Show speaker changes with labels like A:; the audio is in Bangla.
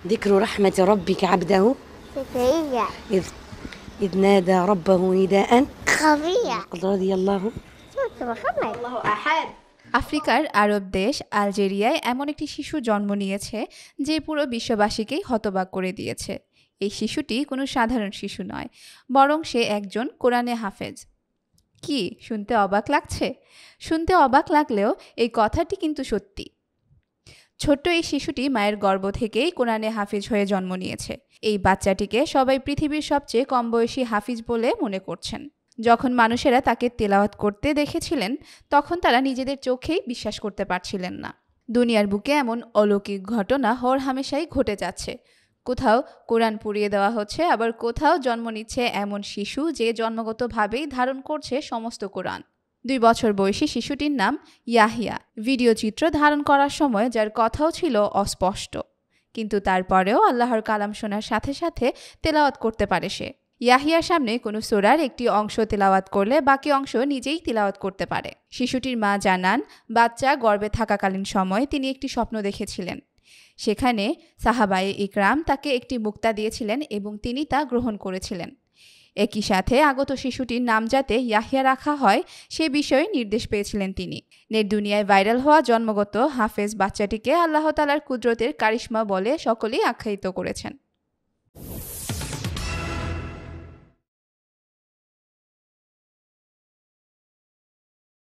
A: ذكر رحمة ربك عبده
B: زكريا
A: إذ إذ نادى ربه نداء
B: خفيا
A: رضي الله
B: صوت محمد الله أحد।
C: আফ্রিকার আরব দেশ আলজেরিয়ায় এমন একটি শিশু জন্ম নিয়েছে যে পুরো বিশ্ববাসীকেই হতবাক করে দিয়েছে। এই শিশুটি কোনো সাধারণ শিশু নয়, বরং সে একজন কোরআনে হাফেজ। কি শুনতে অবাক লাগছে? শুনতে অবাক লাগলেও এই কথাটি কিন্তু সত্যি। ছোট্ট এই শিশুটি মায়ের গর্ভ থেকেই কোরআনে হাফিজ হয়ে জন্ম নিয়েছে। এই বাচ্চাটিকে সবাই পৃথিবীর সবচেয়ে কম বয়সী হাফিজ বলে মনে করছেন। যখন মানুষেরা তাকে তেলাওয়াত করতে দেখেছিলেন, তখন তারা নিজেদের চোখেই বিশ্বাস করতে পারছিলেন না। দুনিয়ার বুকে এমন অলৌকিক ঘটনা হরহামেশাই ঘটে যাচ্ছে। কোথাও কোরআন পুড়িয়ে দেওয়া হচ্ছে, আবার কোথাও জন্ম নিচ্ছে এমন শিশু যে জন্মগতভাবেই ধারণ করছে সমস্ত কোরআন। 2 বছর বয়সী শিশুটির নাম ইয়াহিয়া। ভিডিও চিত্র ধারণ করার সময় যার কথাও ছিল অস্পষ্ট, কিন্তু তারপরেও আল্লাহর কালাম শোনার সাথে সাথে তেলাওয়াত করতে পারে সে। ইয়াহিয়ার সামনে কোনো সূরার একটি অংশ তেলাওয়াত করলে বাকি অংশ নিজেই তেলাওয়াত করতে পারে। শিশুটির মা জানান, বাচ্চা গর্ভে থাকাকালীন সময় তিনি একটি স্বপ্ন দেখেছিলেন। সেখানে সাহাবায়ে ইকরাম তাকে একটি মুক্তা দিয়েছিলেন এবং তিনি তা গ্রহণ করেছিলেন। একই সাথে আগত শিশুটির নাম যাতে ইয়াহিয়া রাখা হয় সে বিষয়ে নির্দেশ পেয়েছিলেন তিনি। নেট দুনিয়ায় ভাইরাল হওয়া জন্মগত হাফেজ বাচ্চাটিকে আল্লাহ তাআলার কুদরতের কারিশমা বলে সকলেই আখ্যায়িত করেছেন।